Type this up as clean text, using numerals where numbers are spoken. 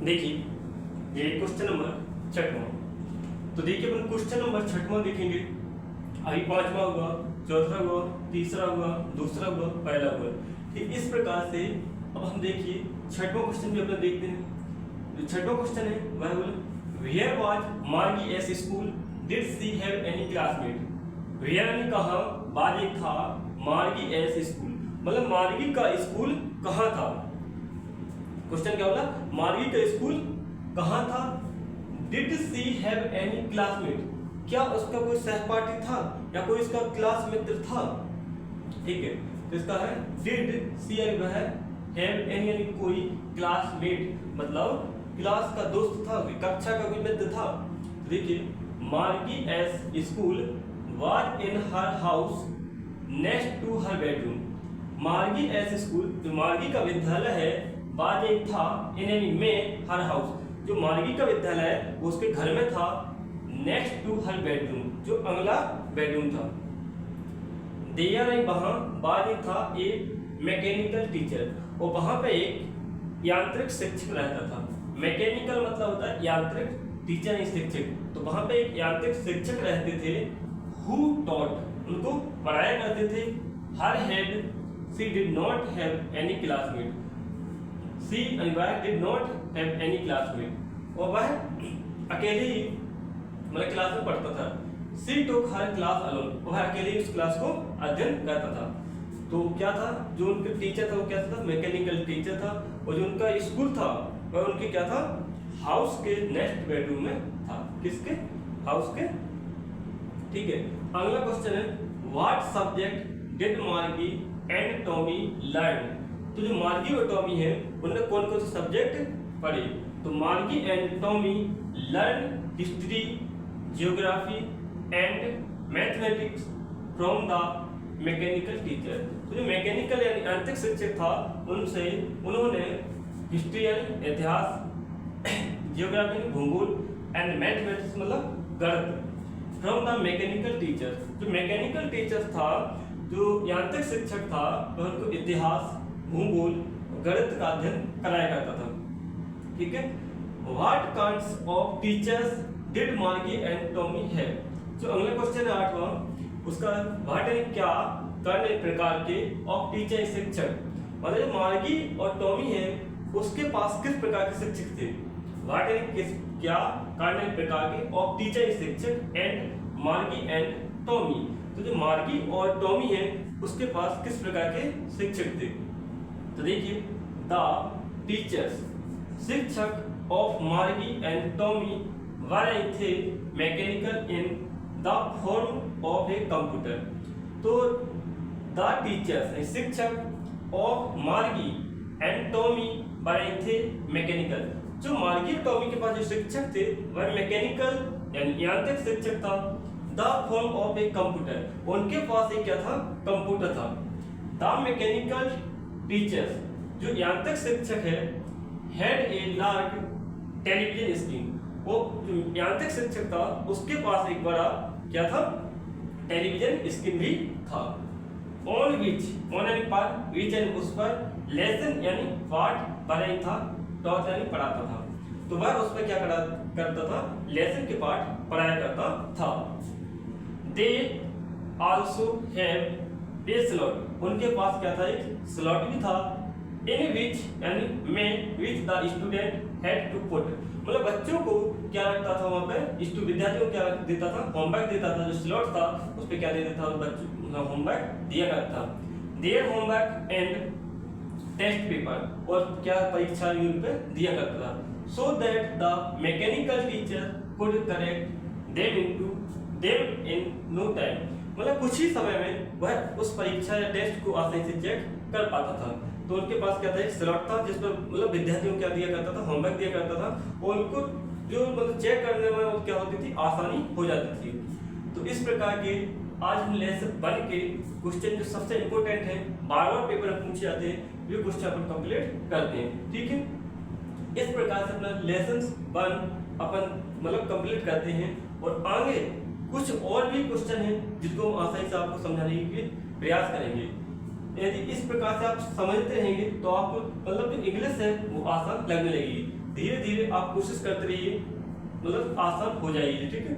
देखिए ये question number छठवां। तो देखिए अपन क्वेश्चन नंबर छठवां देखेंगे। अभी पांचवा हुआ, चौथा हुआ, तीसरा हुआ, दूसरा हुआ, पहला हुआ। ठीक इस प्रकार से अब हम देखिए छठवां क्वेश्चन भी अपना देखते हैं। जो छठवां क्वेश्चन है वह बोले where was Margie's school did she have any classmate. Where ने कहा बाजे था मार्गी एस स्कूल, मतलब मार्गी का स्कूल कहाँ था। क्वेश्चन क्या बोला, मार्गी का स्कूल कहाँ था। Did she have any classmate, क्या उसका कोई सहपाठी था या कोई इसका क्लास मित्र था। ठीक है, तो इसका है डिड सी वह हैव एनी यानी कोई क्लासमेट, मतलब क्लास का दोस्त था, कक्षा का कोई मित्र था। देखिए Margie's school was in her house next to her bedroom. Margie's school जो मार्गी का विद्यालय है बाजे था इन यानी में हर हाउस, जो मार्गी का विद्यालय है वो उसके घर में था, नेक्स्ट टू हर बेडरूम जो अगला बेडरूम था। देयर वहां बाजे था एक मैकेनिकल टीचर, और वहां पे एक यांत्रिक शिक्षक रहता था। मैकेनिकल मतलब होता है यांत्रिक, टीचर शिक्षक, तो वहां पे एक यांत्रिक शिक्षक रहते थे। हु टॉट, उनको पढ़ाया करते थे। Her head she did not have any classmate, she did not have any classmate, और वह अकेले ही मतलब क्लास में पढ़ता था। सी टुक हर क्लास अलोन, वह अकेले उस क्लास को अध्ययन करता था। तो क्या था, जो उनका टीचर था वो क्या था, मैकेनिकल टीचर था, और जो उनका स्कूल था वह उनके क्या था, हाउस के नेक्स्ट बेडरूम में था। किसके, हाउस के। ठीक है, अगला क्वेश्चन है व्हाट सब्जेक्ट डिड मार्गी एंड टॉमी लर्न। तो जो मार्गी और टॉमी है उन्होंने कौन कौन से सब्जेक्ट पढ़े। तो मार्गी and Tommy learn history, geography and mathematics from the mechanical teacher. तो जो मैकेनिकल यानी यांत्रिक शिक्षक था उनसे उन्होंने हिस्ट्री यानी इतिहास, जियोग्राफी भूगोल एंड मैथमेटिक्स मतलब गणित फ्रॉम द मैकेनिकल टीचर। जो मैकेनिकल टीचर था, जो यांत्रिक शिक्षक था, वह उनको इतिहास, भूगोल, गणित का अध्ययन कराया करता था। ठीक है, what kinds of teachers did मार्गी एंड टॉमी हैव। जो अगला क्वेश्चन है आठवां, उसका व्हाट यानी क्या, कई प्रकार के, ऑफ टीचर शिक्षक, मतलब जो मार्गी और टॉमी है उसके पास किस प्रकार के शिक्षक थे। व्हाट यानी किस, क्या, कई प्रकार के, ऑफ टीचर शिक्षक एंड मार्गी एंड टॉमी। तो जो मार्गी और टॉमी है उसके पास किस प्रकार के शिक्षक थे। तो देखिए द टीचर्स, शिक्षक ऑफ मार्गी एंड टॉमी थे mechanical in the form of a computer. तो द टीचर्स शिक्षक ऑफ मार्गी एंड टॉमी थे मैकेनिकल। जो मार्गी और टॉमी के पास जो शिक्षक थे वह मैकेनिकल यानी यांत्रिक शिक्षक था। The form of a computer, उनके पास एक क्या था, कंप्यूटर था। द मैकेनिकल टीचर्स, जो यांत्रिक शिक्षक है, had a large television screen, वो जो यांत्रिक शिक्षक था उसके पास एक बड़ा क्या था, टेलीविजन स्क्रीन भी था। ऑन विच, ऑन यानी पर, विच यानी उस पर, लेसन यानी पाठ, पढ़ाई था, टॉट यानी पढ़ाता था। तो वह उस पर क्या करता था, लेसन के पाठ पढ़ाया करता था। They also have a slot, उनके पास क्या था, एक स्लॉट भी था। इन विच यानी में, which the student had to put, मतलब बच्चों को क्या रखता था वहां पे, विद्यार्थियों को क्या देता था, होमवर्क देता था। जो स्लॉट था उस पे क्या दे देता था, बच्चों होमवर्क दिया करता था। Their homework and test paper, और क्या परीक्षा पे दिया करता था। So that the mechanical teacher could correct them in no time, मतलब कुछ ही समय में वह उस परीक्षा या टेस्ट को आसानी से चेक कर पाता था। तो उनके पास क्या था, एक स्लॉट था जिस पर मतलब विद्यार्थियों को क्या दिया करता था, होमवर्क दिया करता था, और उनको जो मतलब चेक करने में क्या होती थी, आसानी हो जाती थी। तो इस प्रकार के आज हम लेसन 1 के क्वेश्चन जो सबसे इंपॉर्टेंट है, बार-बार पेपर में पूछे जाते हैं, वे क्वेश्चन अपन कंप्लीट करते हैं। ठीक है, इस प्रकार से अपना लेसन 1 अपन मतलब कंप्लीट करते हैं, और आगे कुछ और भी क्वेश्चन हैं जिनको हम आसानी से आपको समझाने के प्रयास करेंगे। यदि इस प्रकार से आप समझते रहेंगे तो आपको मतलब जो इंग्लिश है वो आसान लगने लगेगी। धीरे धीरे आप कोशिश करते रहिए, मतलब आसान हो जाएगी। ठीक है।